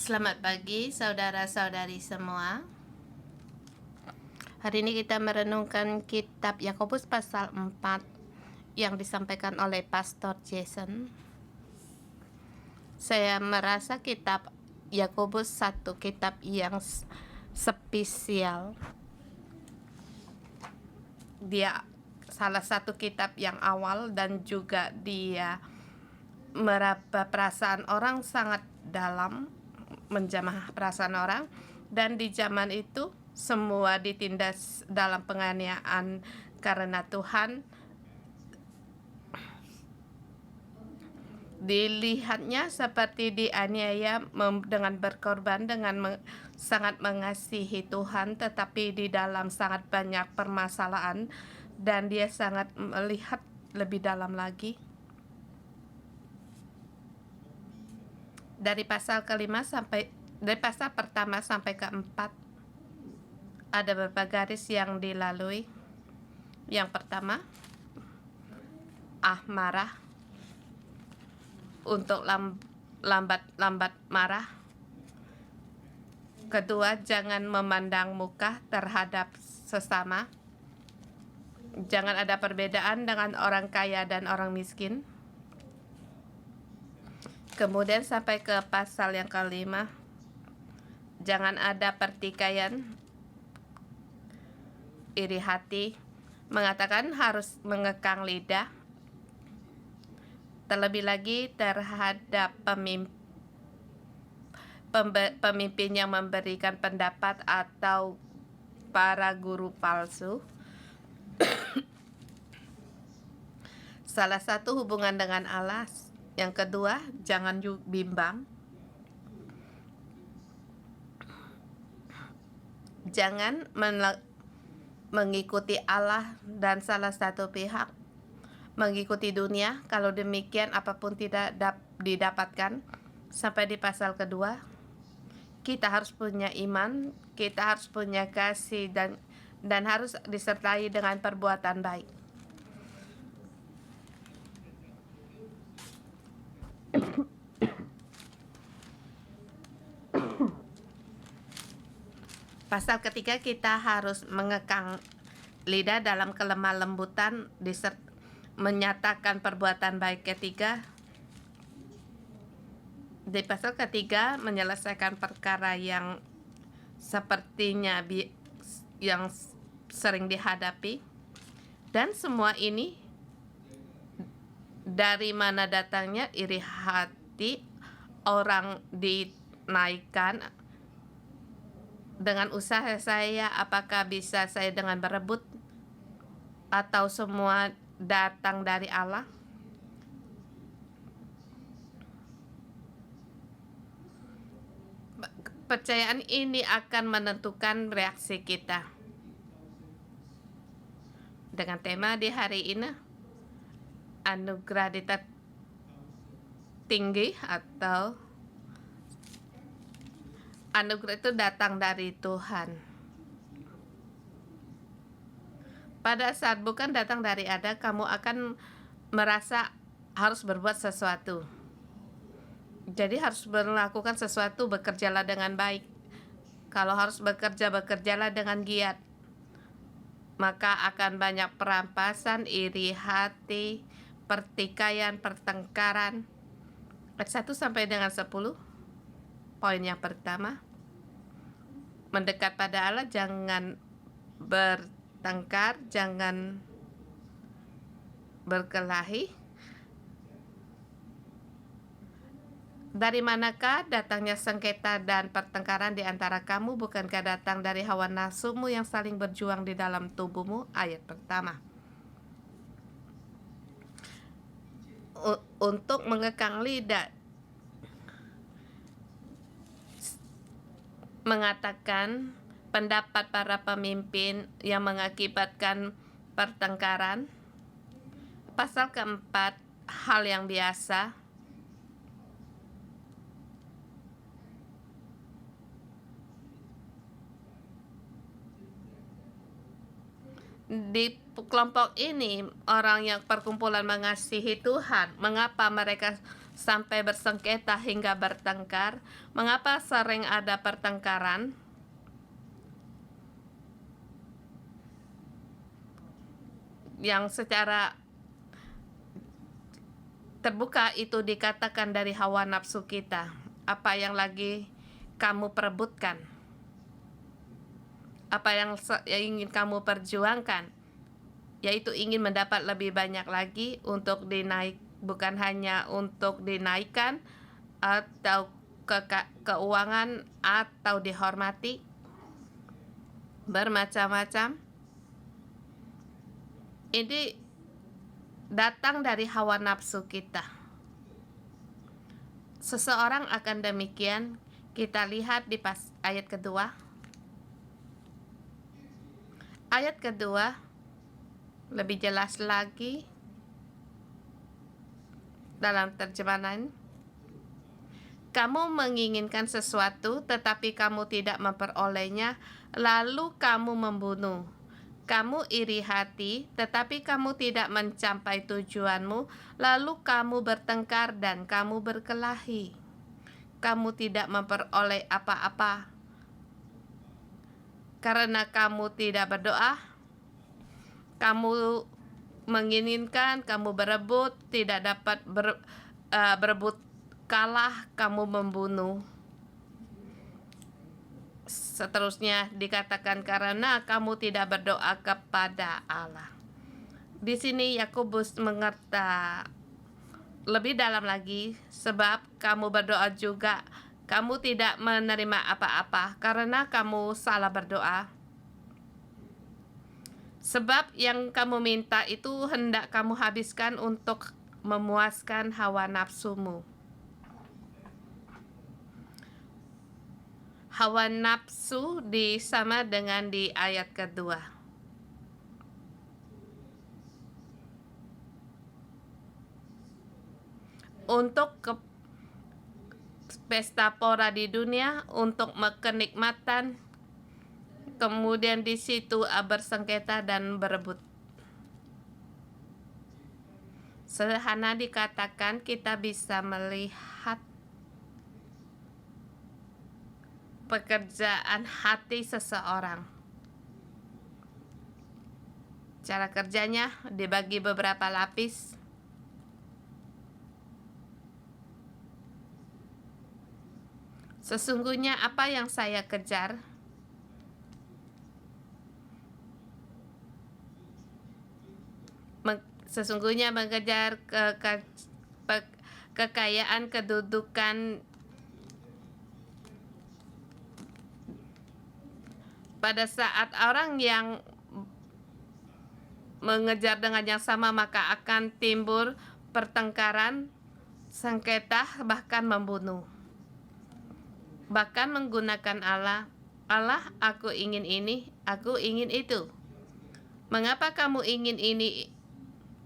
Selamat pagi saudara-saudari semua. Hari ini kita merenungkan kitab Yakobus pasal 4 yang disampaikan oleh Pastor Jason. Saya merasa kitab Yakobus satu kitab yang spesial. Dia salah satu kitab yang awal dan juga dia meraba perasaan orang sangat dalam, menjamah perasaan orang, dan di zaman itu semua ditindas dalam penganiayaan karena Tuhan dilihatnya seperti dianiaya dengan berkorban, dengan sangat mengasihi Tuhan, tetapi di dalam sangat banyak permasalahan, dan dia sangat melihat lebih dalam lagi. Dari pasal pertama sampai keempat ada beberapa garis yang dilalui. Yang pertama, marah, untuk lambat marah. Kedua, jangan memandang muka terhadap sesama. Jangan ada perbedaan dengan orang kaya dan orang miskin. Kemudian sampai ke pasal yang kelima, jangan ada pertikaian, iri hati, mengatakan harus mengekang lidah, terlebih lagi terhadap pemimpin yang memberikan pendapat atau para guru palsu. Salah satu hubungan dengan Allah. Yang kedua, jangan bimbang. Jangan mengikuti Allah dan salah satu pihak mengikuti dunia. Kalau demikian, apapun tidak didapatkan. Sampai di pasal kedua, kita harus punya iman, kita harus punya kasih, dan harus disertai dengan perbuatan baik. Pasal ketiga, kita harus mengekang lidah dalam kelemah lembutan, menyatakan perbuatan baik. Ketiga, di pasal ketiga, menyelesaikan perkara yang sepertinya yang sering dihadapi. Dan semua ini dari mana datangnya? Iri hati, orang dinaikkan dengan usaha saya, apakah bisa saya dengan berebut, atau semua datang dari Allah? Kepercayaan ini akan menentukan reaksi kita. Dengan tema di hari ini, anugerah tinggi atau anugerah itu datang dari Tuhan. Pada saat bukan datang dari Ada, kamu akan merasa harus berbuat sesuatu. Jadi harus melakukan sesuatu, bekerjalah dengan baik. Kalau harus bekerjalah dengan giat. Maka akan banyak perampasan, iri hati, pertikaian, pertengkaran. Ayat 1 sampai dengan 10. Poin yang pertama, mendekat pada Allah, jangan bertengkar, jangan berkelahi. Dari manakah datangnya sengketa dan pertengkaran di antara kamu? Bukankah datang dari hawa nafsumu yang saling berjuang di dalam tubuhmu? Ayat pertama. Untuk mengekang lidah, mengatakan pendapat para pemimpin yang mengakibatkan pertengkaran. Pasal keempat, hal yang biasa. Di kelompok ini, orang yang perkumpulan mengasihi Tuhan, mengapa mereka sampai bersengketa hingga bertengkar. Mengapa sering ada pertengkaran? Yang secara terbuka itu dikatakan dari hawa nafsu kita. Apa yang lagi kamu perebutkan? Apa yang ingin kamu perjuangkan? Yaitu ingin mendapat lebih banyak lagi untuk dinaik, bukan hanya untuk dinaikkan atau keuangan atau dihormati, bermacam-macam. Ini datang dari hawa nafsu kita. Seseorang akan demikian. Kita lihat di ayat kedua. Ayat kedua lebih jelas lagi dalam terjemahan. Kamu menginginkan sesuatu tetapi kamu tidak memperolehnya, lalu kamu membunuh. Kamu iri hati, tetapi kamu tidak mencapai tujuanmu, lalu kamu bertengkar dan kamu berkelahi. Kamu tidak memperoleh apa-apa karena kamu tidak berdoa. Kamu menginginkan, kamu berebut, tidak dapat berebut kalah, kamu membunuh. Seterusnya dikatakan karena kamu tidak berdoa kepada Allah. Di sini Yakobus mengerti lebih dalam lagi, sebab kamu berdoa juga, kamu tidak menerima apa-apa karena kamu salah berdoa. Sebab yang kamu minta itu hendak kamu habiskan untuk memuaskan hawa nafsumu. Hawa nafsu sama dengan di ayat kedua. Untuk pesta pora di dunia, untuk kenikmatan, kemudian di situ bersengketa dan berebut. Sederhana dikatakan kita bisa melihat pekerjaan hati seseorang. Cara kerjanya dibagi beberapa lapis. Sesungguhnya apa yang saya kejar? Sesungguhnya mengejar kekayaan, kedudukan. Pada saat orang yang mengejar dengan yang sama, maka akan timbul pertengkaran, sengketa, bahkan membunuh. Bahkan menggunakan Allah. Allah, aku ingin ini, aku ingin itu. Mengapa kamu ingin ini?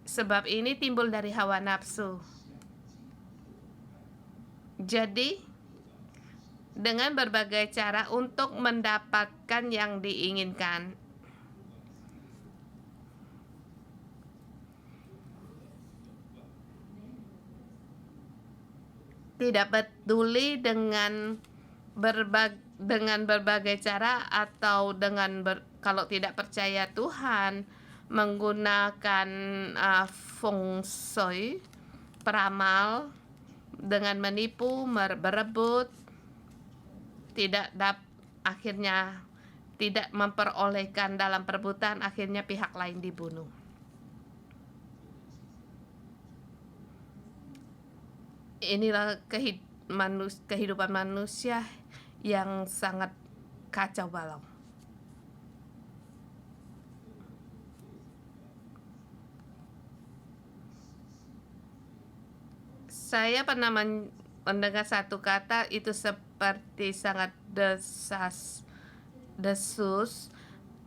Sebab ini timbul dari hawa nafsu. Jadi dengan berbagai cara untuk mendapatkan yang diinginkan. Tidak peduli dengan berbagai cara atau kalau tidak percaya Tuhan, menggunakan feng shui, peramal, dengan menipu, berebut, akhirnya tidak memperolehkan dalam perebutan, akhirnya pihak lain dibunuh. Inilah kehidupan manusia yang sangat kacau balau. Saya pernah mendengar satu kata itu seperti sangat desus.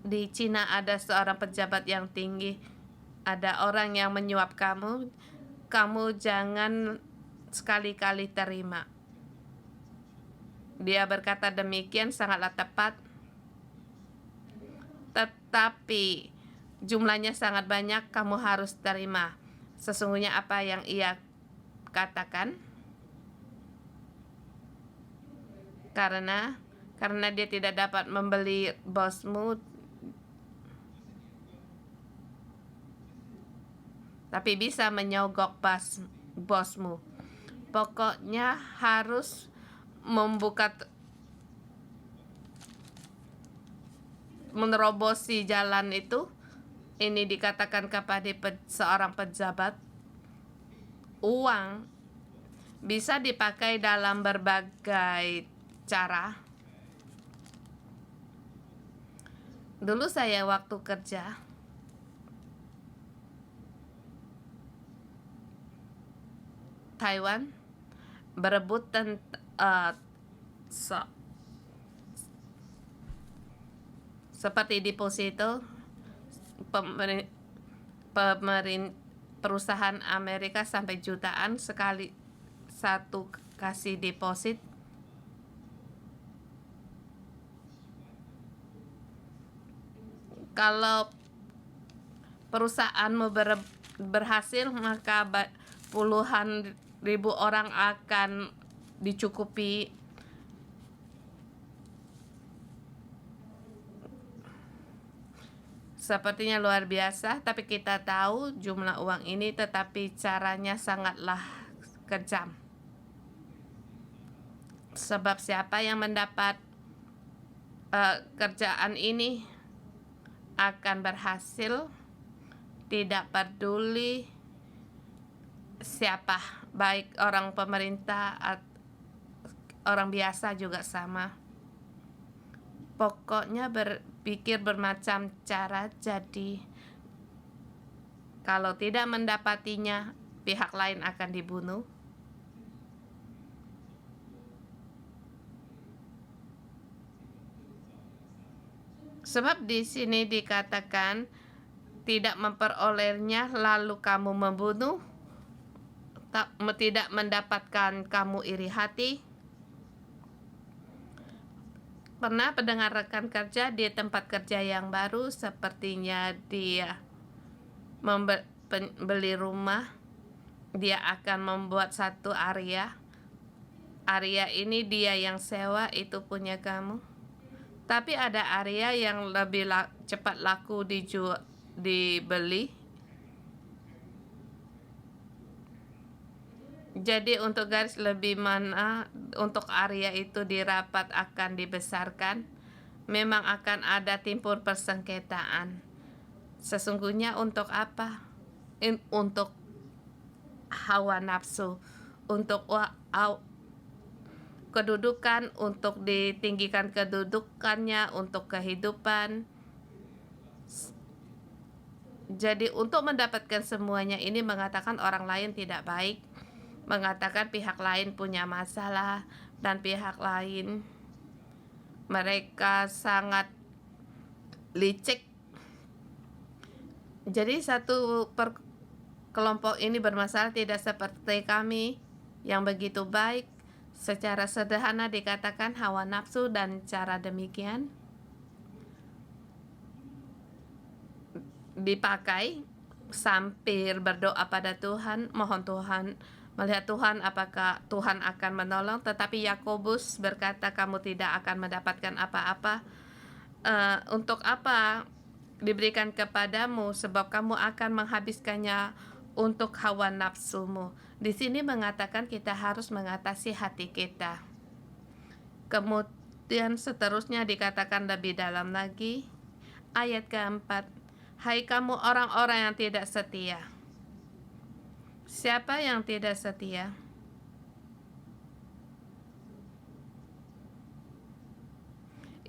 Di Cina ada seorang pejabat yang tinggi. Ada orang yang menyuap kamu jangan sekali-kali terima. Dia berkata demikian sangatlah tepat. Tetapi jumlahnya sangat banyak, kamu harus terima. Sesungguhnya apa yang ia katakan. karena dia tidak dapat membeli bosmu, tapi bisa menyogok bosmu. Pokoknya harus menerobosi jalan itu. Ini dikatakan kepada seorang pejabat. Uang bisa dipakai dalam berbagai cara. Dulu saya waktu kerja, Taiwan berebut seperti deposito. Perusahaan Amerika sampai jutaan sekali satu kasih deposit. Kalau perusahaanmu berhasil, maka puluhan ribu orang akan dicukupi. Sepertinya luar biasa, tapi kita tahu jumlah uang ini, tetapi caranya sangatlah kejam. Sebab siapa yang mendapat kerjaan ini akan berhasil, tidak peduli siapa, baik orang pemerintah atau orang biasa juga sama. Pokoknya berpikir bermacam cara, jadi kalau tidak mendapatinya, pihak lain akan dibunuh. Sebab di sini dikatakan tidak memperolehnya lalu kamu membunuh, tidak mendapatkan kamu iri hati. Pernah mendengar rekan kerja di tempat kerja yang baru, sepertinya dia membeli rumah, dia akan membuat satu area. Area ini dia yang sewa, itu punya kamu. Tapi ada area yang lebih cepat laku dibeli. Jadi untuk garis lebih mana untuk area itu dirapat akan dibesarkan, memang akan ada timbul persengketaan. Sesungguhnya untuk apa? Untuk hawa nafsu, untuk kedudukan, untuk ditinggikan kedudukannya, untuk kehidupan. Jadi untuk mendapatkan semuanya ini mengatakan orang lain tidak baik, mengatakan pihak lain punya masalah, dan pihak lain mereka sangat licik. Jadi satu kelompok ini bermasalah, tidak seperti kami yang begitu baik. Secara sederhana dikatakan hawa nafsu, dan cara demikian dipakai sambil berdoa pada Tuhan, mohon Tuhan, melihat Tuhan apakah Tuhan akan menolong. Tetapi Yakobus berkata, kamu tidak akan mendapatkan apa-apa. Untuk apa diberikan kepadamu, sebab kamu akan menghabiskannya untuk hawa nafsumu. Di sini mengatakan kita harus mengatasi hati kita. Kemudian seterusnya dikatakan lebih dalam lagi, ayat keempat, hai kamu orang-orang yang tidak setia. Siapa yang tidak setia?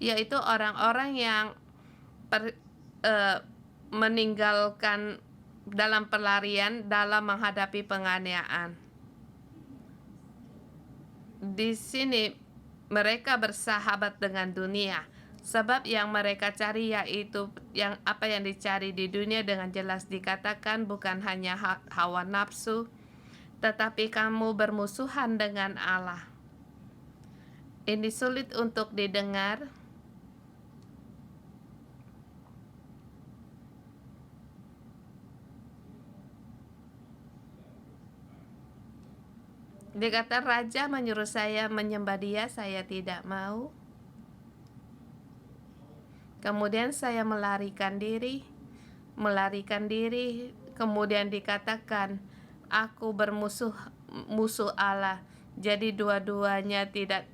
Yaitu orang-orang yang meninggalkan dalam pelarian dalam menghadapi penganiayaan. Di sini mereka bersahabat dengan dunia, sebab yang mereka cari yaitu apa yang dicari di dunia. Dengan jelas dikatakan bukan hanya hawa nafsu, tetapi kamu bermusuhan dengan Allah. Ini sulit untuk didengar. Dikata raja menyuruh saya menyembah dia, saya tidak mau. Kemudian saya melarikan diri. Kemudian dikatakan, aku musuh Allah. Jadi dua-duanya tidak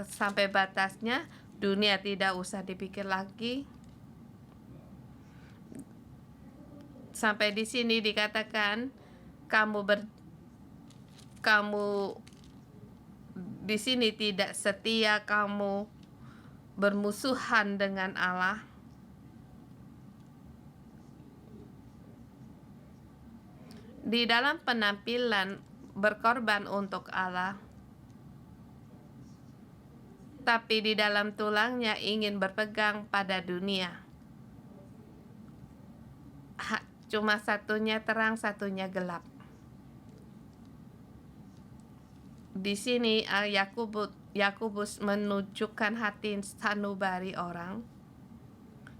sampai batasnya. Dunia tidak usah dipikir lagi. Sampai di sini dikatakan, kamu di sini tidak setia, kamu bermusuhan dengan Allah. Di dalam penampilan berkorban untuk Allah, tapi di dalam tulangnya ingin berpegang pada dunia. Cuma satunya terang, satunya gelap. Di sini Yakobus menunjukkan hati sanubari orang.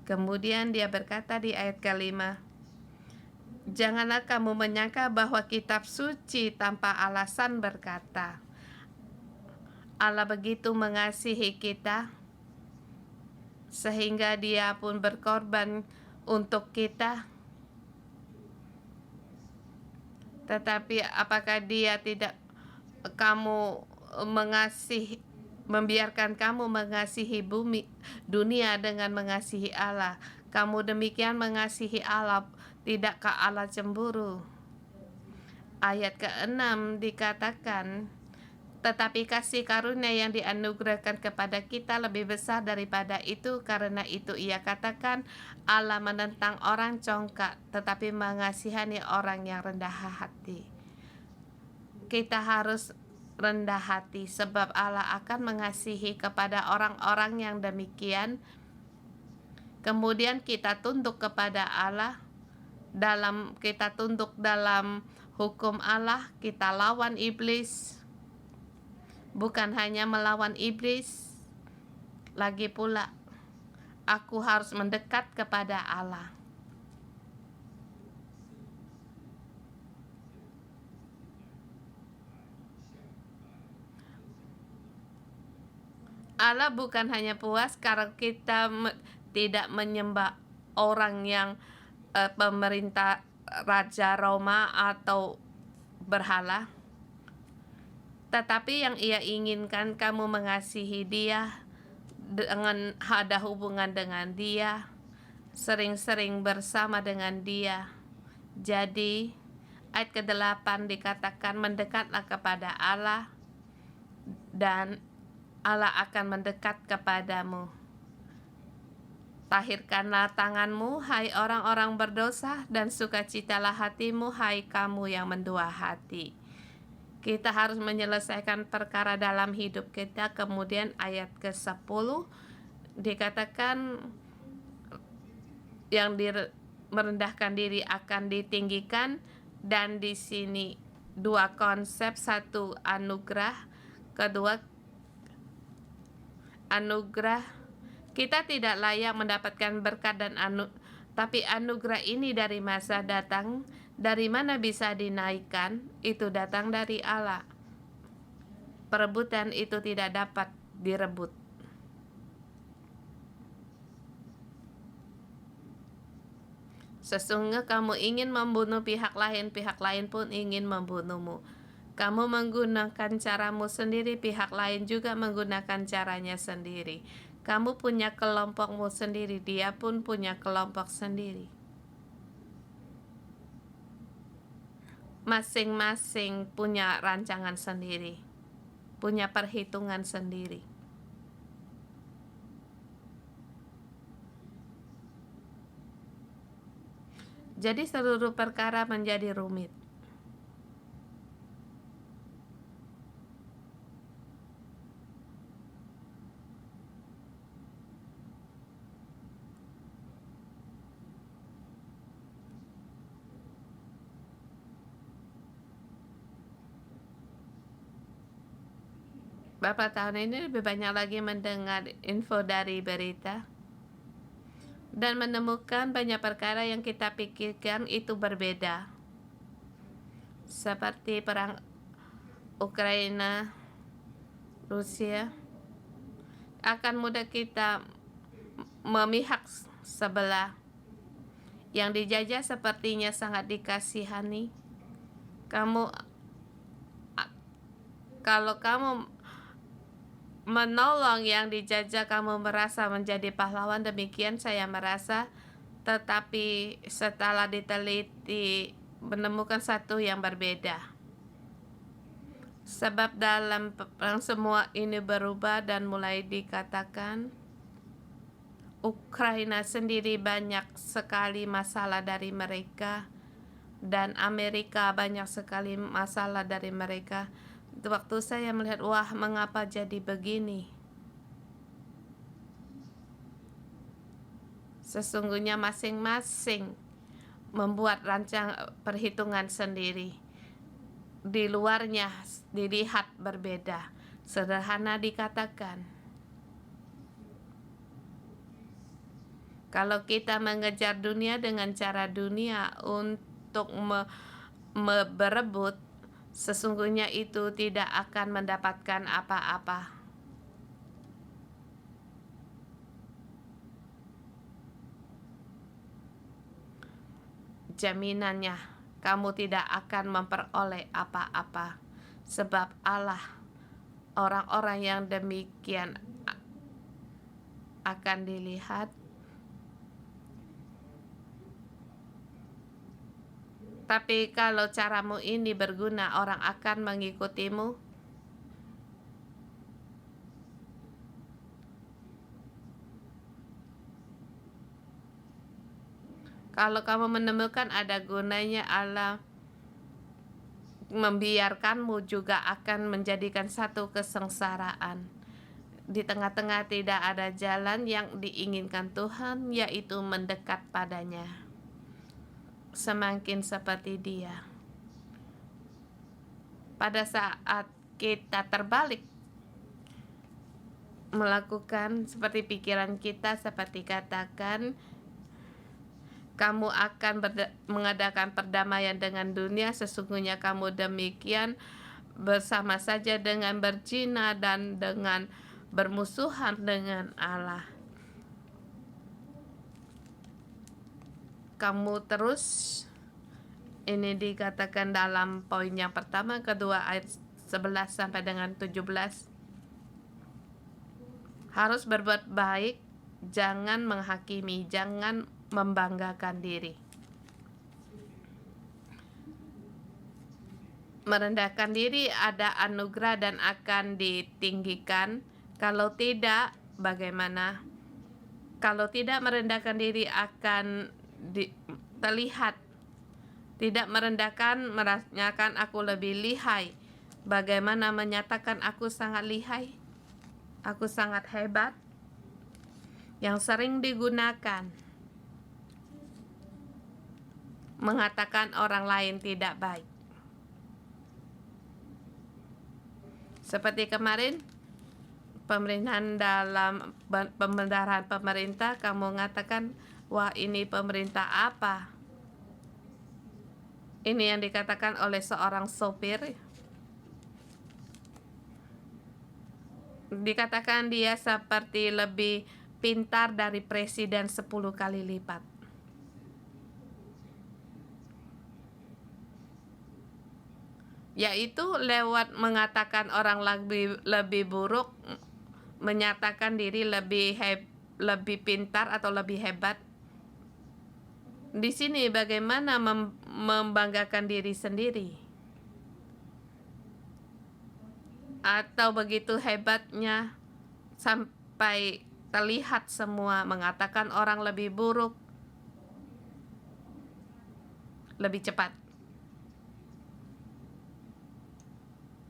Kemudian dia berkata di ayat ke-5, janganlah kamu menyangka bahwa kitab suci tanpa alasan berkata, Allah begitu mengasihi kita sehingga dia pun berkorban untuk kita. Tetapi apakah dia tidak membiarkan kamu mengasihi dunia dengan mengasihi Allah? Kamu demikian mengasihi Allah, tidakkah Allah cemburu? Ayat ke-6 dikatakan, tetapi kasih karunia yang dianugerahkan kepada kita lebih besar daripada itu. Karena itu ia katakan, Allah menentang orang congkak, tetapi mengasihani orang yang rendah hati. Kita harus rendah hati, sebab Allah akan mengasihi kepada orang-orang yang demikian. Kemudian kita tunduk kepada Allah, kita tunduk dalam hukum Allah, kita lawan iblis. Bukan hanya melawan iblis, lagi pula aku harus mendekat kepada Allah. Allah bukan hanya puas kalau kita tidak menyembah orang yang pemerintah Raja Roma atau berhala, tetapi yang ia inginkan kamu mengasihi dia, dengan ada hubungan dengan dia, sering-sering bersama dengan dia. Jadi ayat ke-8 dikatakan, mendekatlah kepada Allah dan Allah akan mendekat kepadamu. Tahirkanlah tanganmu, hai orang-orang berdosa, dan sukacitalah hatimu, hai kamu yang mendua hati. Kita harus menyelesaikan perkara dalam hidup kita. Kemudian ayat ke-10 dikatakan, yang merendahkan diri akan ditinggikan. Dan di sini dua konsep, satu anugerah, kedua anugerah. Kita tidak layak mendapatkan berkat dan tapi anugerah ini dari masa datang. Dari mana bisa dinaikkan? Itu datang dari Allah. Perebutan itu tidak dapat direbut. Sesungguhnya kamu ingin membunuh pihak lain pun ingin membunuhmu. Kamu menggunakan caramu sendiri, pihak lain juga menggunakan caranya sendiri. Kamu punya kelompokmu sendiri, dia pun punya kelompok sendiri. Masing-masing punya rancangan sendiri, punya perhitungan sendiri. Jadi seluruh perkara menjadi rumit. Bapak tahun ini lebih banyak lagi mendengar info dari berita dan menemukan banyak perkara yang kita pikirkan itu berbeda. seperti perang Ukraina, Rusia, akan mudah kita memihak sebelah. Yang dijajah sepertinya sangat dikasihani. Kalau kamu menolong yang dijajah, kamu merasa menjadi pahlawan. Demikian saya merasa, tetapi setelah diteliti menemukan satu yang berbeda. Sebab dalam perang semua ini berubah dan mulai dikatakan Ukraina sendiri banyak sekali masalah dari mereka, dan Amerika banyak sekali masalah dari mereka. Waktu saya melihat, wah, mengapa jadi begini? Sesungguhnya masing-masing membuat perhitungan sendiri. Di luarnya dilihat berbeda. Sederhana dikatakan, kalau kita mengejar dunia dengan cara dunia untuk berebut, sesungguhnya itu tidak akan mendapatkan apa-apa. Jaminannya, kamu tidak akan memperoleh apa-apa, sebab Allah, orang-orang yang demikian akan dilihat. Tapi kalau caramu ini berguna, orang akan mengikutimu. Kalau kamu menemukan ada gunanya, Allah membiarkanmu juga akan menjadikan satu kesengsaraan. Di tengah-tengah tidak ada jalan yang diinginkan Tuhan, yaitu mendekat padanya. Semakin seperti Dia. Pada saat kita terbalik melakukan seperti pikiran kita, seperti katakan, kamu akan mengadakan perdamaian dengan dunia, sesungguhnya kamu demikian bersama saja dengan berzina dan dengan bermusuhan dengan Allah. Kamu terus, ini dikatakan dalam poin yang pertama, kedua ayat 11 sampai dengan 17. Harus berbuat baik, jangan menghakimi, jangan membanggakan diri. Merendahkan diri ada anugerah dan akan ditinggikan. Kalau tidak, bagaimana? Kalau tidak merendahkan diri akan terlihat. Tidak merendahkan, menyatakan aku lebih lihai. Bagaimana menyatakan aku sangat lihai? Aku sangat hebat. Yang sering digunakan mengatakan orang lain tidak baik. Seperti kemarin, pemerintahan dalam pembenaran pemerintah, kamu mengatakan, wah, ini pemerintah apa? Ini yang dikatakan oleh seorang sopir. Dikatakan dia seperti lebih pintar dari presiden 10 kali lipat. Yaitu lewat mengatakan orang lebih buruk, menyatakan diri lebih pintar atau lebih hebat. Di sini bagaimana membanggakan diri sendiri? Atau begitu hebatnya sampai terlihat semua mengatakan orang lebih buruk, lebih cepat.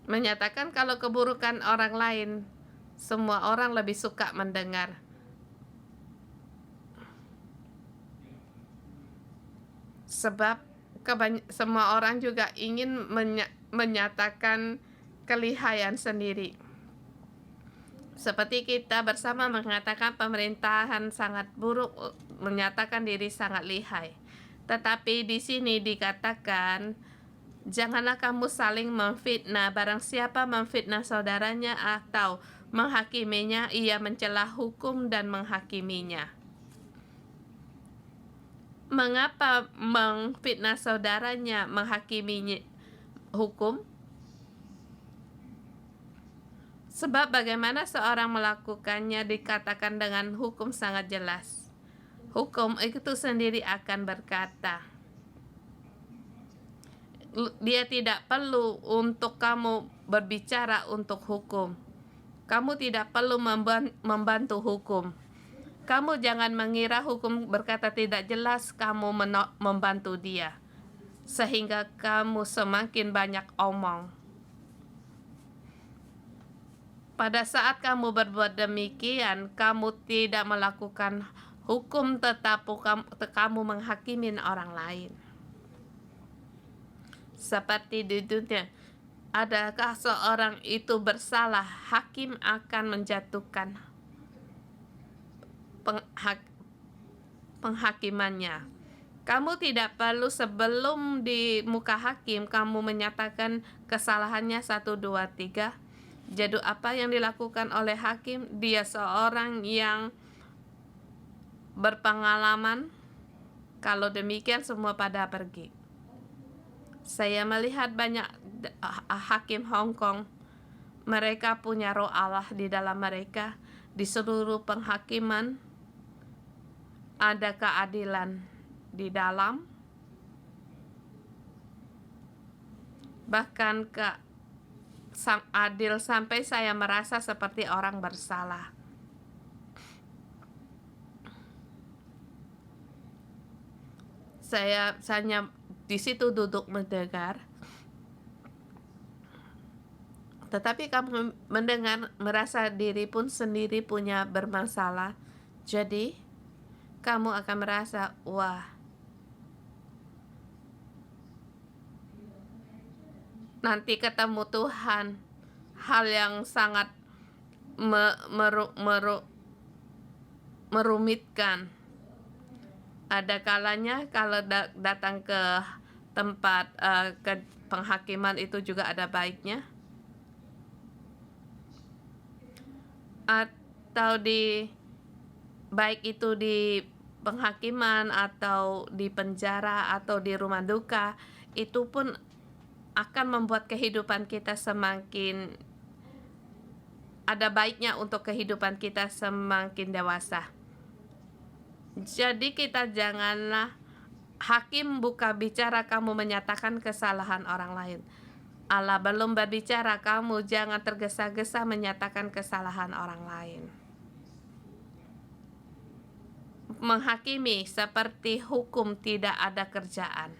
Menyatakan kalau keburukan orang lain, semua orang lebih suka mendengar. Sebab semua orang juga ingin menyatakan kelihayan sendiri. Seperti kita bersama mengatakan pemerintahan sangat buruk, menyatakan diri sangat lihai. Tetapi di sini dikatakan Janganlah kamu saling memfitnah. Barang siapa memfitnah saudaranya atau menghakiminya, ia mencela hukum dan menghakiminya. Mengapa memfitnah saudaranya, menghakimi hukum? Sebab bagaimana seorang melakukannya dikatakan dengan hukum sangat jelas. Hukum itu sendiri akan berkata, dia tidak perlu untuk kamu berbicara untuk hukum. Kamu tidak perlu membantu hukum. Kamu jangan mengira hukum berkata tidak jelas, kamu membantu dia, sehingga kamu semakin banyak omong. Pada saat kamu berbuat demikian, kamu tidak melakukan hukum, tetapi kamu menghakimi orang lain. Seperti di dunia, adakah seorang itu bersalah, hakim akan menjatuhkan penghakimannya. Kamu tidak perlu sebelum di muka hakim kamu menyatakan kesalahannya 1, 2, 3. Jadi apa yang dilakukan oleh hakim? Dia seorang yang berpengalaman. Kalau demikian semua pada pergi. Saya melihat banyak hakim Hong Kong. Mereka punya roh Allah di dalam mereka. Di seluruh penghakiman ada keadilan di dalam. Bahkan adil sampai saya merasa seperti orang bersalah. Saya hanya di situ duduk mendengar. Tetapi kamu mendengar, merasa diri pun sendiri punya bermasalah. Jadi, kamu akan merasa, wah, nanti ketemu Tuhan, hal yang sangat merumitkan. Ada kalanya kalau datang ke tempat ke penghakiman itu juga ada baiknya. Atau baik itu di penghakiman atau di penjara atau di rumah duka, itu pun akan membuat kehidupan kita semakin ada baiknya untuk kehidupan kita semakin dewasa. Jadi kita janganlah hakim buka bicara kamu menyatakan kesalahan orang lain. Allah belum berbicara, kamu jangan tergesa-gesa menyatakan kesalahan orang lain. Menghakimi seperti hukum tidak ada kerjaan.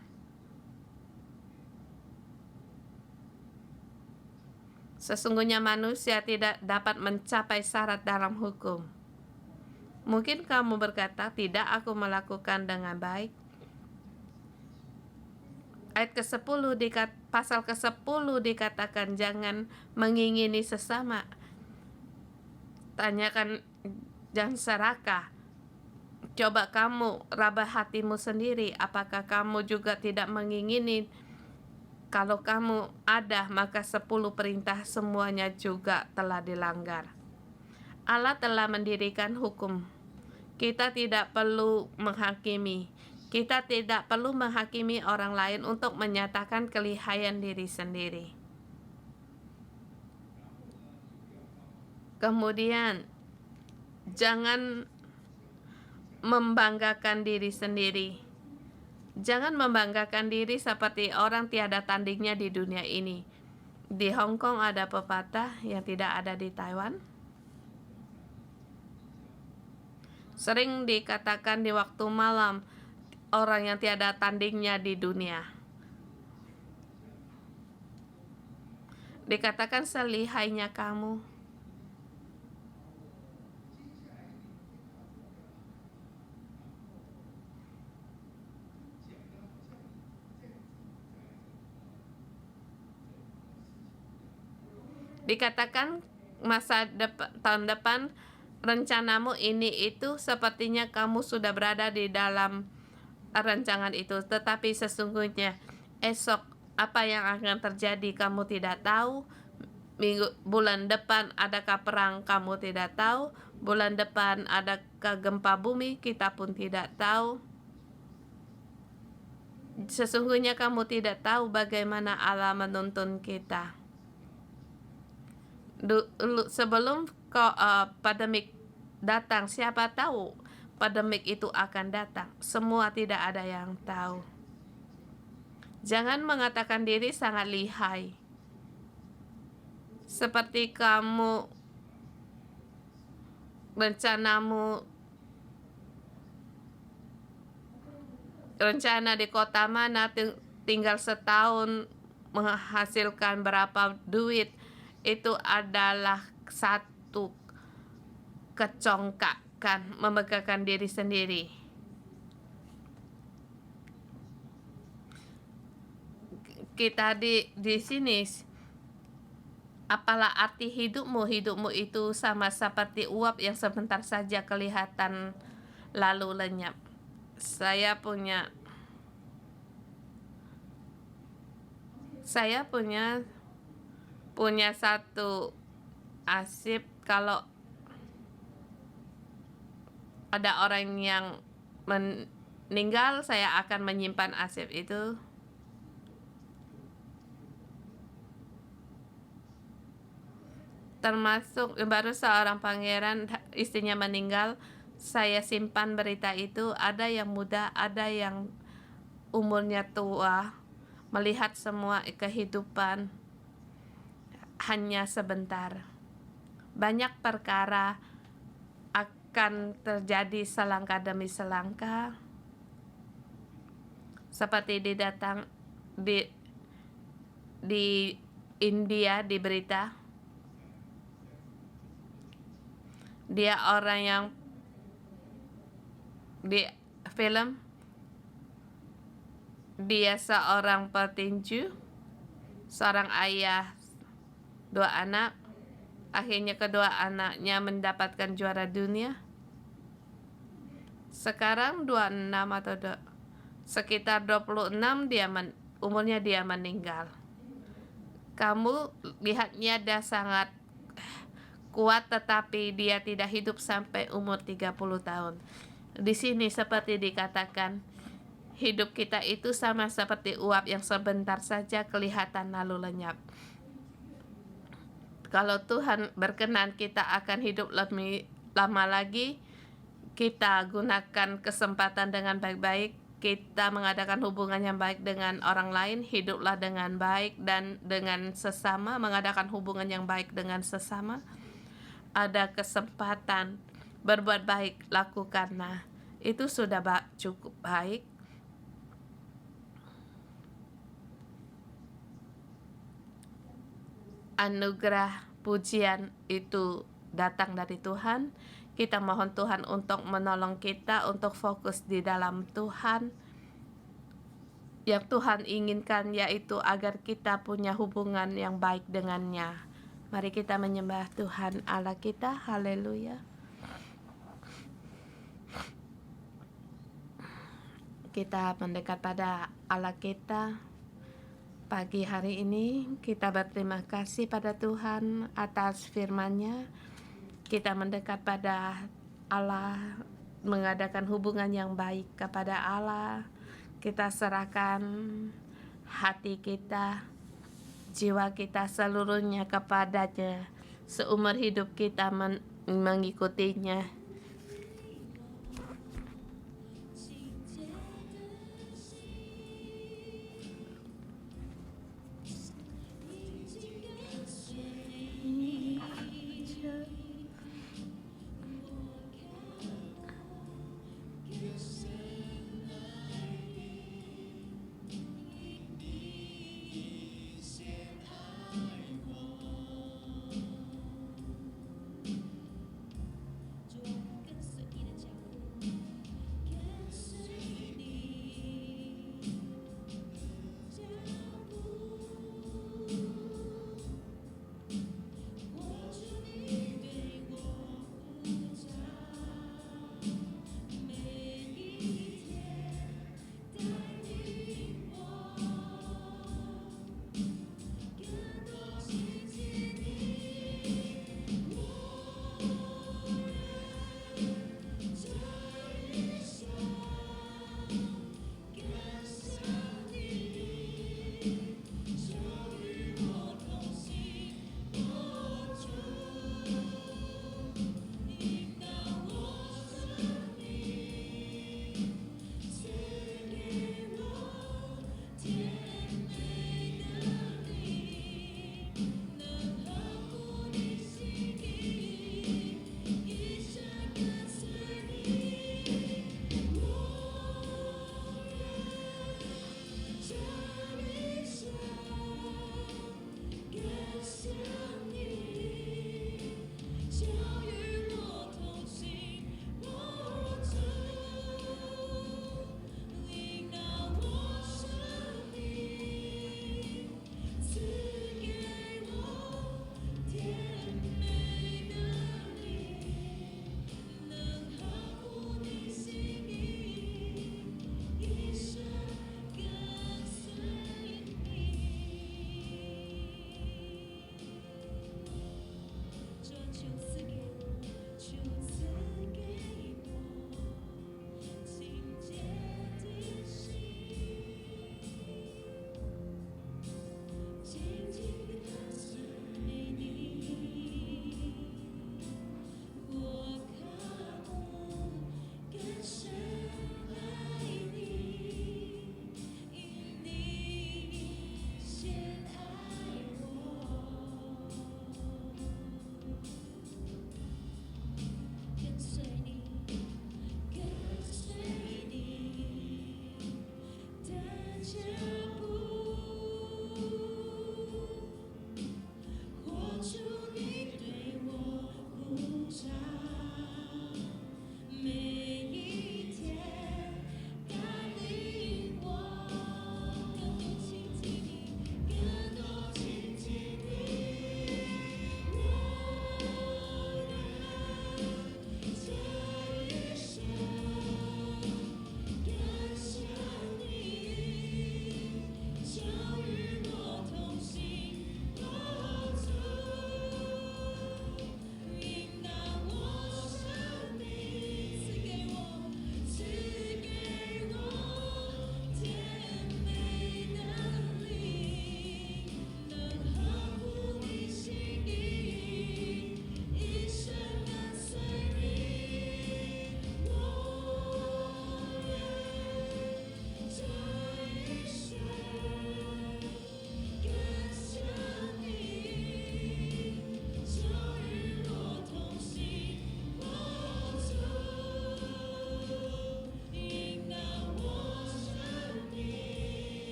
Sesungguhnya manusia tidak dapat mencapai syarat dalam hukum. Mungkin kamu berkata, tidak, aku melakukan dengan baik. Ayat ke-10 pasal ke-10 dikatakan jangan mengingini sesama. Tanyakan jangan serakah. Coba kamu raba hatimu sendiri, apakah kamu juga tidak mengingini? Kalau kamu ada, maka 10 perintah semuanya juga telah dilanggar. Allah telah mendirikan hukum. Kita tidak perlu menghakimi. Kita tidak perlu menghakimi orang lain untuk menyatakan kelihayan diri sendiri. Kemudian, jangan membanggakan diri sendiri. Jangan membanggakan diri seperti orang tiada tandingnya di dunia ini. Di Hong Kong ada pepatah yang tidak ada di Taiwan. Sering dikatakan di waktu malam, orang yang tiada tandingnya di dunia. Dikatakan selihainya kamu. Dikatakan tahun depan rencanamu ini itu sepertinya kamu sudah berada di dalam rancangan itu, tetapi sesungguhnya esok Apa yang akan terjadi kamu tidak tahu. Bulan depan adakah perang kamu tidak tahu. Bulan depan adakah gempa bumi kita pun tidak tahu. Sesungguhnya kamu tidak tahu bagaimana Allah menuntun kita. Sebelum pandemik datang, siapa tahu pandemik itu akan datang. Semua tidak ada yang tahu. Jangan mengatakan diri sangat lihai. Seperti kamu rencana di kota mana tinggal setahun menghasilkan berapa duit, itu adalah satu kecongkakan, memegahkan diri sendiri. Kita di sini, apalah arti hidupmu? Hidupmu itu sama seperti uap yang sebentar saja kelihatan lalu lenyap. Saya punya satu arsip. Kalau ada orang yang meninggal, saya akan menyimpan arsip itu. Termasuk baru seorang pangeran istrinya meninggal, saya simpan berita itu. Ada yang muda, ada yang umurnya tua, melihat semua kehidupan hanya sebentar. Banyak perkara akan terjadi selangkah demi selangkah, seperti di India di berita. Dia orang yang di film, dia seorang petinju, seorang ayah, 2 anak. Akhirnya kedua anaknya mendapatkan juara dunia. Sekarang 26 atau sekitar 26 umurnya dia meninggal. Kamu lihatnya dia sangat kuat, tetapi dia tidak hidup sampai umur 30 tahun. Di sini seperti dikatakan, hidup kita itu sama seperti uap yang sebentar saja kelihatan lalu lenyap. Kalau Tuhan berkenan kita akan hidup lebih lama lagi, kita gunakan kesempatan dengan baik-baik. Kita mengadakan hubungan yang baik dengan orang lain, hiduplah dengan baik dan dengan sesama, mengadakan hubungan yang baik dengan sesama. Ada kesempatan berbuat baik, lakukanlah. Itu sudah cukup baik. Anugerah pujian itu datang dari Tuhan. Kita mohon Tuhan untuk menolong kita untuk fokus di dalam Tuhan. Yang Tuhan inginkan yaitu agar kita punya hubungan yang baik dengannya. Mari kita menyembah Tuhan Allah kita. Haleluya. Kita mendekat pada Allah kita. Pagi hari ini kita berterima kasih pada Tuhan atas firman-Nya. Kita mendekat pada Allah, mengadakan hubungan yang baik kepada Allah. Kita serahkan hati kita, jiwa kita seluruhnya kepadanya. Seumur hidup kita mengikutinya.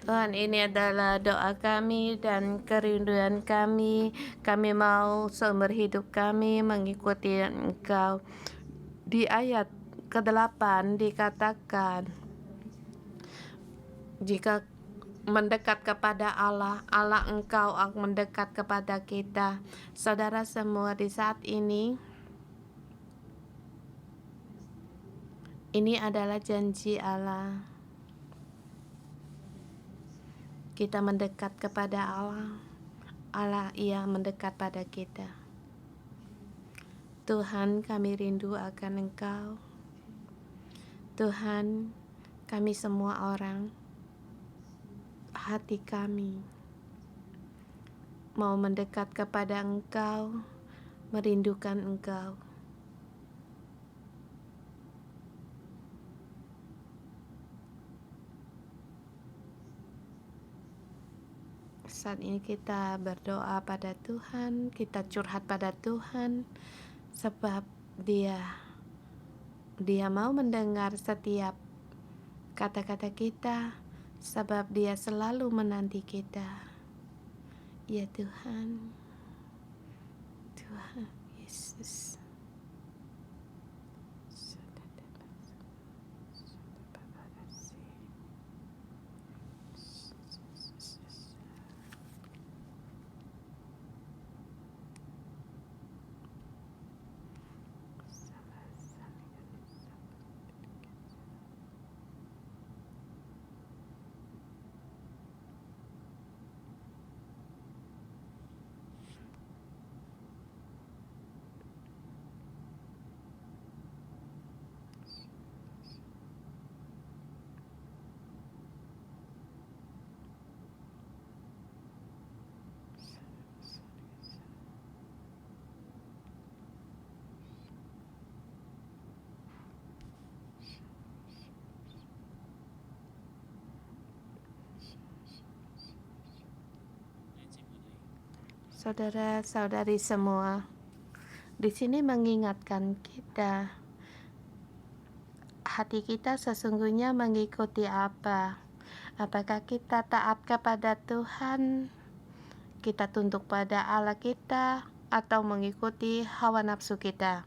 Tuhan, ini adalah doa kami dan kerinduan kami. Kami mau seumur hidup kami mengikuti Engkau. Di ayat ke-8 dikatakan, jika mendekat kepada Allah, Allah Engkau akan mendekat kepada kita. Saudara semua, di saat ini adalah janji Allah. Kita mendekat kepada Allah, Allah Ia mendekat pada kita. Tuhan, kami rindu akan Engkau. Tuhan, kami semua orang, hati kami mau mendekat kepada Engkau, merindukan Engkau. Saat ini kita berdoa pada Tuhan, kita curhat pada Tuhan, sebab Dia mau mendengar setiap kata-kata kita, sebab Dia selalu menanti kita. Ya Tuhan, Tuhan Yesus. Saudara-saudari semua, di sini mengingatkan kita, hati kita sesungguhnya mengikuti apa? Apakah kita taat kepada Tuhan, kita tunduk pada Allah kita, atau mengikuti hawa nafsu kita?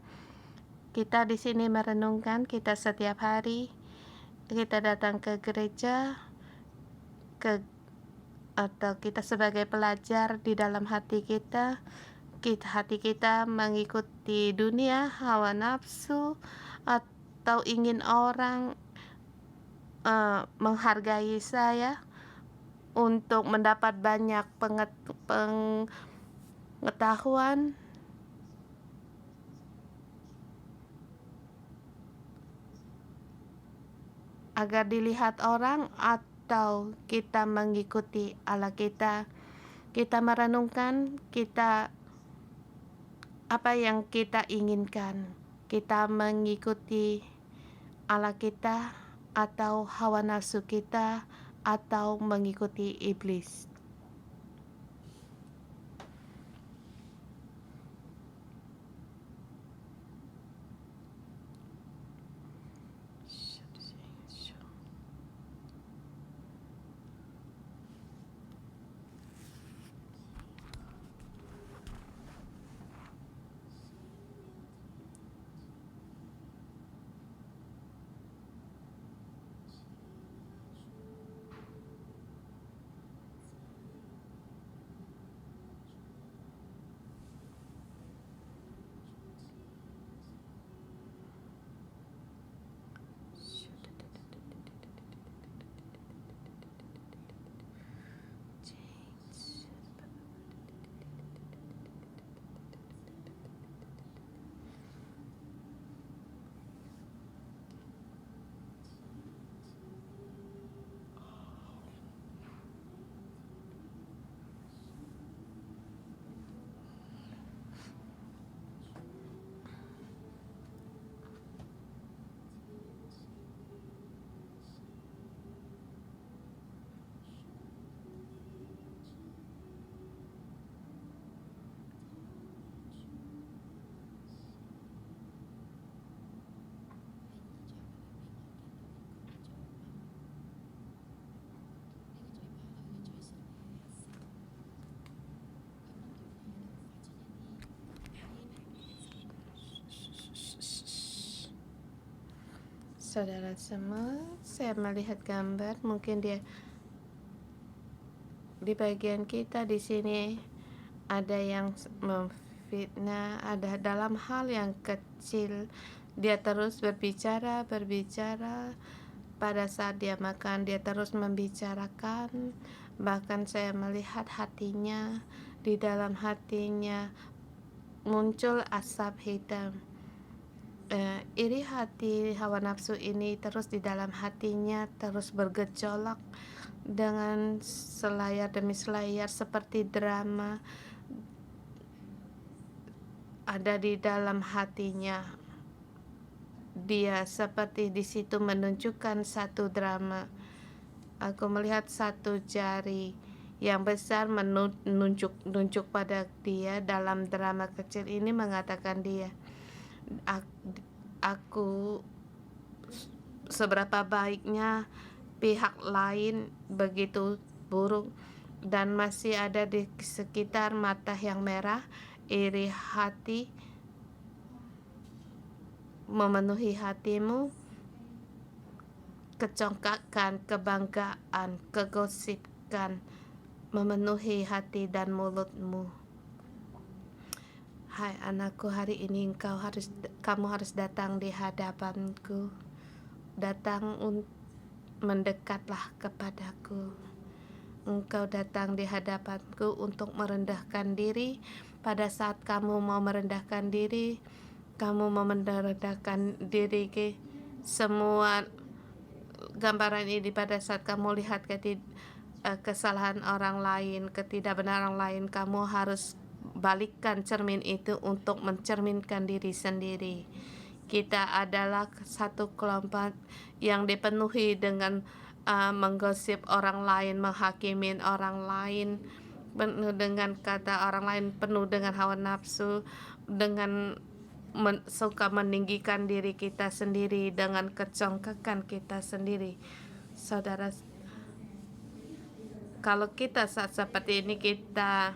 Kita di sini merenungkan, kita setiap hari kita datang ke gereja, atau kita sebagai pelajar di dalam hati kita, hati kita mengikuti dunia, hawa nafsu, atau ingin orang menghargai saya untuk mendapat banyak pengetahuan, agar dilihat orang, atau kita mengikuti Allah kita. Kita merenungkan apa yang kita inginkan. Kita mengikuti Allah kita, atau hawa nafsu kita, atau mengikuti iblis. Saudara semua, saya melihat gambar, mungkin dia di bagian kita di sini ada yang memfitnah, ada dalam hal yang kecil dia terus berbicara pada saat dia makan dia terus membicarakan, bahkan saya melihat hatinya, di dalam hatinya muncul asap hitam. Iri hati hawa nafsu ini terus di dalam hatinya terus bergejolak dengan selayar demi selayar seperti drama ada di dalam hatinya. Dia seperti di situ menunjukkan satu drama. Aku melihat satu jari yang besar menunjuk pada dia dalam drama kecil ini, mengatakan dia, aku seberapa baiknya pihak lain begitu buruk, dan masih ada di sekitar mata yang merah. Iri hati memenuhi hatimu, kecongkakan, kebanggaan, kegosipan memenuhi hati dan mulutmu. Hai anakku, hari ini kamu harus datang di hadapanku. Mendekatlah kepadaku. Engkau datang di hadapanku untuk merendahkan diri. Pada saat kamu mau merendahkan diri, semua gambaran ini pada saat kamu lihat kesalahan orang lain, ketidakbenaran lain, kamu harus balikkan cermin itu untuk mencerminkan diri sendiri. Kita adalah satu kelompok yang dipenuhi dengan menggosip orang lain, menghakimin orang lain, penuh dengan kata orang lain, penuh dengan hawa nafsu, dengan suka meninggikan diri kita sendiri, dengan kecongkakan kita sendiri. Saudara, kalau kita saat seperti ini, kita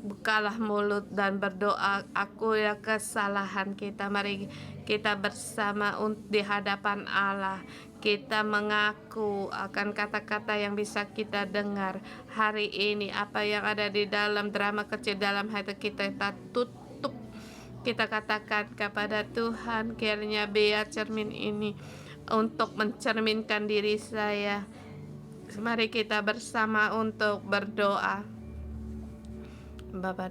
bukalah mulut dan berdoa, akui kesalahan kita. Mari kita bersama di hadapan Allah. Kita mengaku akan kata-kata yang bisa kita dengar hari ini. Apa yang ada di dalam drama kecil dalam hati kita tutup. Kita katakan kepada Tuhan, kiranya biar cermin ini untuk mencerminkan diri saya. Mari kita bersama untuk berdoa. Baba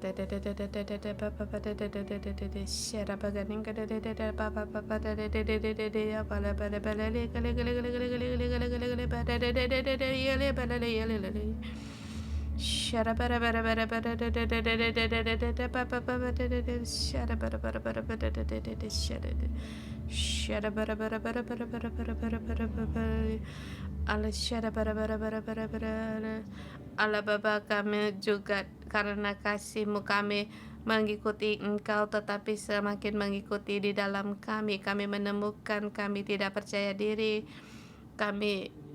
Allah Bapa, kami juga karena kasih-Mu kami mengikuti Engkau, tetapi semakin mengikuti di dalam kami menemukan kami tidak percaya diri,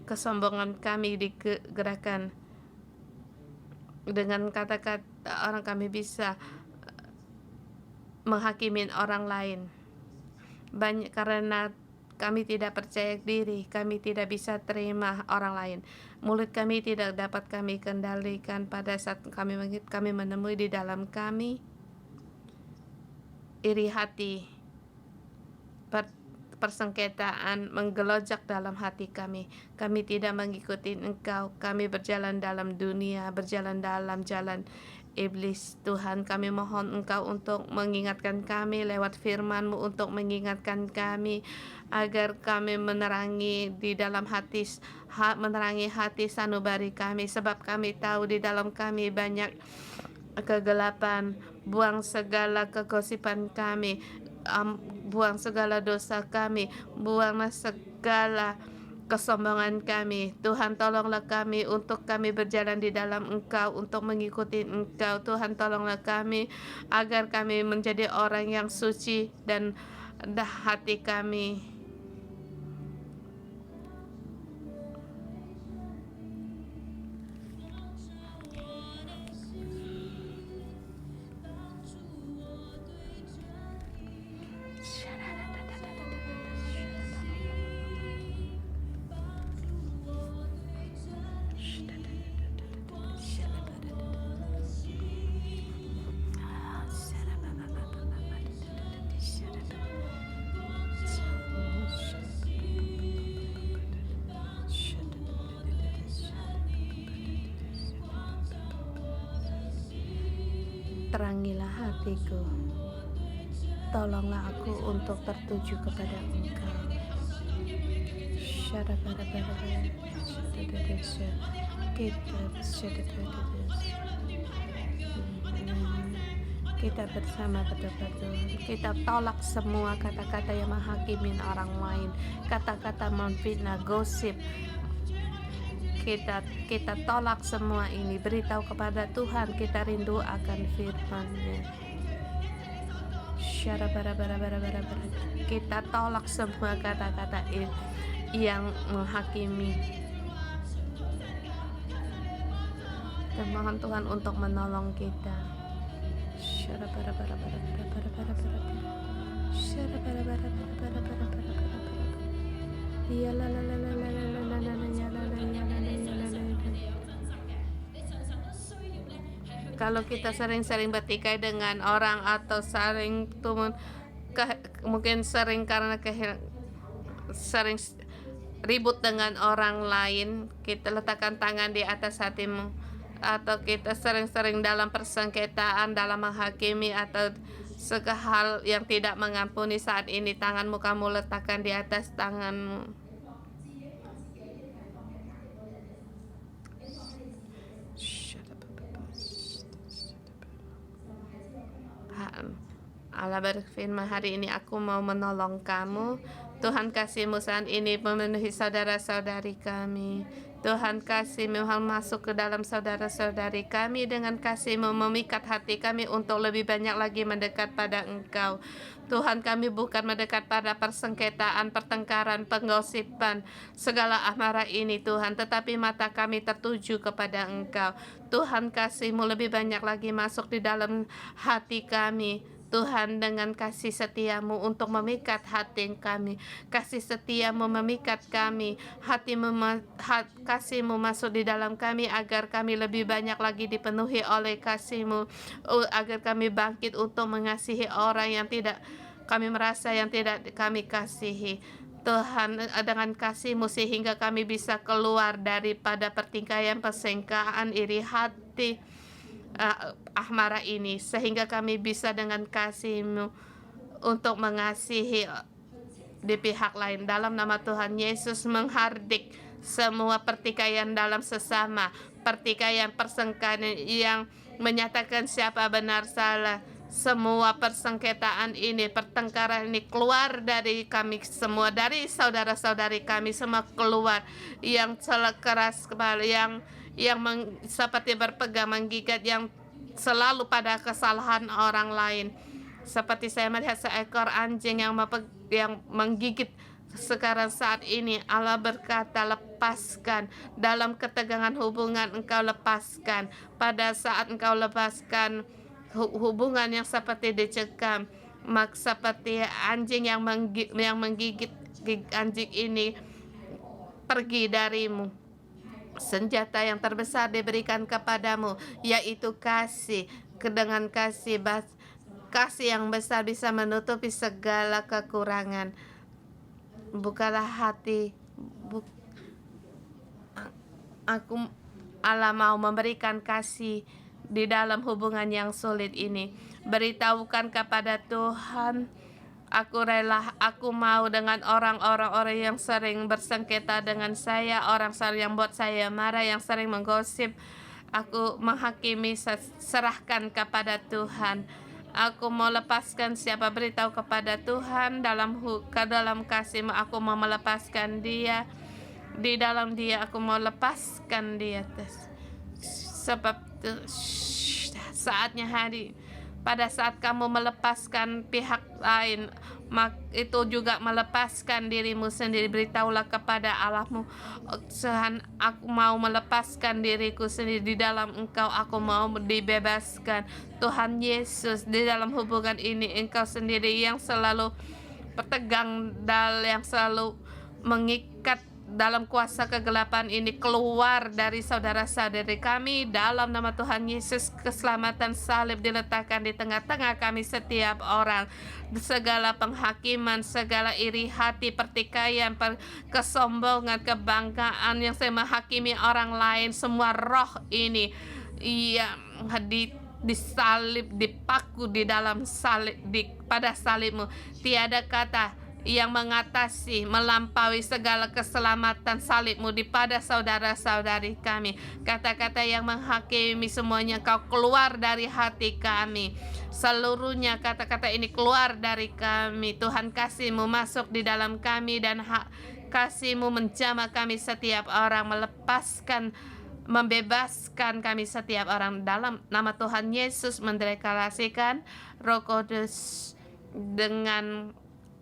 kesombongan kami digerakkan dengan kata-kata orang, kami bisa menghakimin orang lain banyak karena kami tidak percaya diri, kami tidak bisa terima orang lain. Mulut kami tidak dapat kami kendalikan pada saat kami menemui di dalam kami iri hati, persengketaan menggelojak dalam hati kami. Kami tidak mengikuti Engkau, kami berjalan dalam dunia, berjalan dalam jalan iblis. Tuhan, kami mohon Engkau untuk mengingatkan kami lewat firman-Mu, untuk mengingatkan kami agar kami menerangi hati sanubari kami, sebab kami tahu di dalam kami banyak kegelapan. Buang segala kegosipan kami, buang segala dosa kami, buanglah segala kesombongan kami. Tuhan, tolonglah kami untuk kami berjalan di dalam Engkau, untuk mengikuti Engkau. Tuhan, tolonglah kami agar kami menjadi orang yang suci dan hati kami Terangilah hatiku, tolonglah aku untuk tertuju kepada Engkau. Kita bersama betul-betul. Kita tolak semua kata-kata yang menghakimin orang lain, kata-kata memfitnah, gosip. Kita tolak semua ini. Beritahu kepada Tuhan kita rindu akan firman-Nya. Kita tolak semua kata-kata yang menghakimi. Dan mohon Tuhan untuk menolong kita. Kalau kita sering-sering bertikai dengan orang atau sering mungkin sering karena sering ribut dengan orang lain, kita letakkan tangan di atas hatimu. Atau kita sering-sering dalam persengketaan, dalam menghakimi atau segala hal yang tidak mengampuni, saat ini tanganmu kamu letakkan di atas tanganmu. Allah berfirman, hari ini aku mau menolong kamu. Tuhan kasih-Mu saat ini memenuhi saudara-saudari kami. Tuhan kasih-Mu masuk ke dalam saudara-saudari kami dengan kasih-Mu, memikat hati kami untuk lebih banyak lagi mendekat pada Engkau. Tuhan, kami bukan mendekat pada persengketaan, pertengkaran, penggosipan, segala amarah ini Tuhan, tetapi mata kami tertuju kepada Engkau. Tuhan, kasih-Mu lebih banyak lagi masuk di dalam hati kami. Tuhan, dengan kasih setiamu untuk memikat hati kami, kasih setiamu memikat kami, kasihmu masuk di dalam kami agar kami lebih banyak lagi dipenuhi oleh kasihmu, agar kami bangkit untuk mengasihi orang yang tidak kami merasa yang tidak kami kasihi. Tuhan, dengan kasih-Mu sehingga kami bisa keluar daripada pertikaian, persengketaan, iri hati, amarah ini, sehingga kami bisa dengan kasih-Mu untuk mengasihi di pihak lain. Dalam nama Tuhan Yesus, menghardik semua pertikaian dalam sesama, pertikaian, persengketaan yang menyatakan siapa benar salah. Semua persengketaan ini, pertengkaran ini keluar dari kami semua, dari saudara-saudari kami semua keluar. Yang keras kepala, yang seperti berpegang menggigit, yang selalu pada kesalahan orang lain. Seperti saya melihat seekor anjing yang menggigit sekarang saat ini. Allah berkata, lepaskan. Dalam ketegangan hubungan engkau lepaskan. Pada saat engkau lepaskan hubungan yang seperti dicekam, seperti anjing yang menggigit anjing ini, pergi darimu. Senjata yang terbesar diberikan kepadamu, yaitu kasih. Dengan kasih yang besar bisa menutupi segala kekurangan. Bukalah hati. Allah mau memberikan kasih di dalam hubungan yang sulit ini. Beritahukan kepada Tuhan, aku rela, aku mau dengan orang-orang yang sering bersengketa dengan saya, orang yang buat saya marah, yang sering menggosip, aku menghakimi, serahkan kepada Tuhan. Aku mau lepaskan siapa, beritahu kepada Tuhan, dalam kasih-Mu aku mau melepaskan dia. Di dalam dia aku mau lepaskan dia. Sebab saatnya pada saat kamu melepaskan pihak lain, itu juga melepaskan dirimu sendiri. Beritahulah kepada Allahmu, Tuhan, aku mau melepaskan diriku sendiri. Di dalam Engkau aku mau dibebaskan. Tuhan Yesus, di dalam hubungan ini Engkau sendiri yang selalu bertegang, yang selalu mengikat dalam kuasa kegelapan ini, keluar dari saudara-saudari kami. Dalam nama Tuhan Yesus, keselamatan salib diletakkan di tengah-tengah kami setiap orang. Segala penghakiman, segala iri hati, pertikaian, kesombongan, kebanggaan yang saya menghakimi orang lain, semua roh ini disalib, dipaku di dalam salib, pada salibmu. Tiada kata yang mengatasi, melampaui segala keselamatan salibmu di pada saudara-saudari kami. Kata-kata yang menghakimi semuanya, Engkau keluar dari hati kami. Seluruhnya kata-kata ini keluar dari kami. Tuhan, kasih-Mu masuk di dalam kami, dan kasih-Mu menjamah kami setiap orang, melepaskan, membebaskan kami setiap orang. Dalam nama Tuhan Yesus mendeklarasikan, Roh Kudus, dengan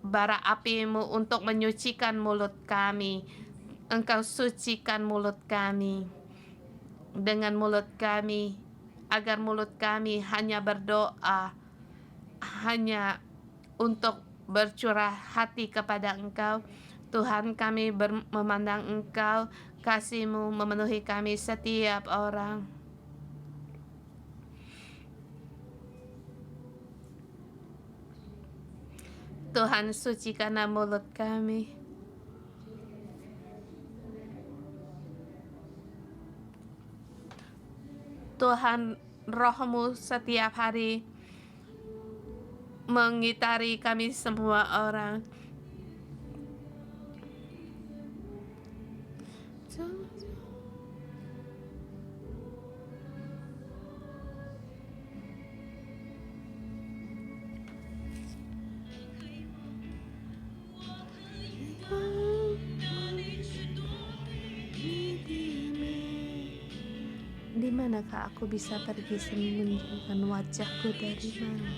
bara api-Mu untuk menyucikan mulut kami. Engkau sucikan mulut kami dengan mulut kami, agar mulut kami hanya berdoa, hanya untuk bercurah hati kepada Engkau. Tuhan, kami memandang Engkau, kasih-Mu memenuhi kami setiap orang. Tuhan, sucikanlah mulut kami. Tuhan, Roh-Mu setiap hari mengitari kami semua orang. Di manakah aku bisa pergi sembunyikan wajahku dari mana?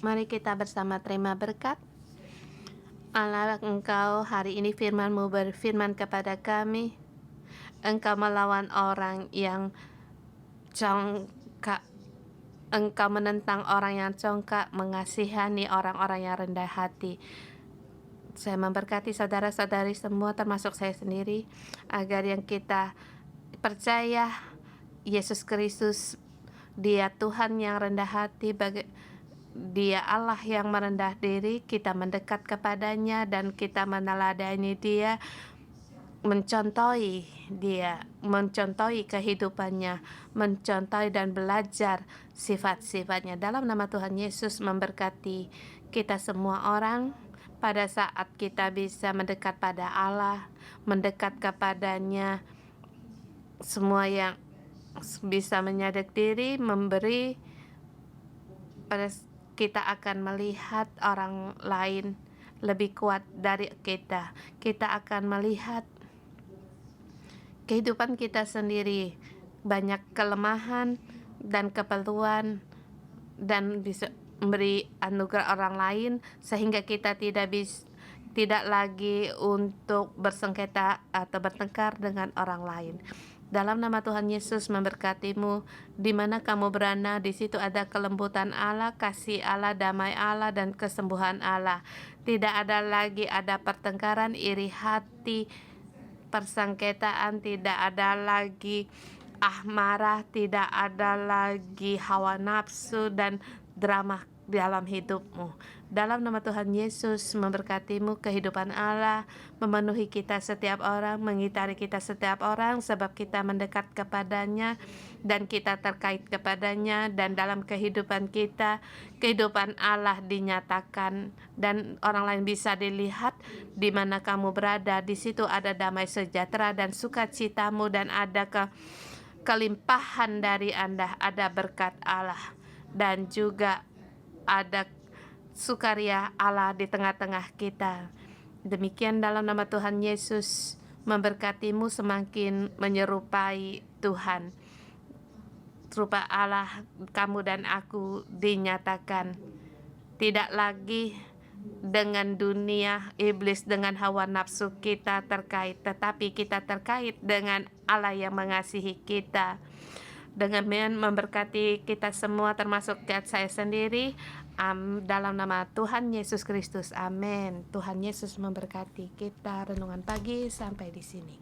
Mari kita bersama terima berkat. Allah, Engkau hari ini firman-Mu berfirman kepada kami. Engkau melawan orang yang congkak. Engkau menentang orang yang congkak, mengasihani orang-orang yang rendah hati. Saya memberkati saudara-saudari semua, termasuk saya sendiri, agar yang kita percaya Yesus Kristus, Dia Tuhan yang rendah hati, Dia Allah yang merendah diri, kita mendekat kepadanya dan kita meneladani Dia, mencontohi kehidupannya, mencontohi dan belajar sifat-sifatnya. Dalam nama Tuhan Yesus memberkati kita semua orang. Pada saat kita bisa mendekat pada Allah, mendekat kepadanya, semua yang bisa menyadap diri, memberi, pada kita akan melihat orang lain lebih kuat dari kita. Kita akan melihat kehidupan kita sendiri banyak kelemahan dan keperluan, dan bisa memberi anugerah orang lain, sehingga kita tidak lagi untuk bersengketa atau bertengkar dengan orang lain. Dalam nama Tuhan Yesus memberkatimu, di mana kamu berada, di situ ada kelembutan Allah, kasih Allah, damai Allah, dan kesembuhan Allah. Tidak ada lagi ada pertengkaran, iri hati, persengketaan, tidak ada lagi marah, tidak ada lagi hawa nafsu dan drama dalam hidupmu. Dalam nama Tuhan Yesus memberkatimu, kehidupan Allah memenuhi kita setiap orang, mengitari kita setiap orang, sebab kita mendekat kepadanya dan kita terkait kepadanya, dan dalam kehidupan kita, kehidupan Allah dinyatakan dan orang lain bisa dilihat. Di mana kamu berada, di situ ada damai sejahtera dan sukacitamu, dan ada kelimpahan dari Anda, ada berkat Allah, dan juga ada sukaria Allah di tengah-tengah kita. Demikian dalam nama Tuhan Yesus memberkatimu semakin menyerupai Tuhan. Serupa Allah, kamu dan aku dinyatakan tidak lagi dengan dunia, iblis dengan hawa nafsu kita terkait, tetapi kita terkait dengan Allah yang mengasihi kita. Dengan memberkati kita semua termasuk saya sendiri, dalam nama Tuhan Yesus Kristus, amin. Tuhan Yesus memberkati kita. Renungan pagi sampai di sini.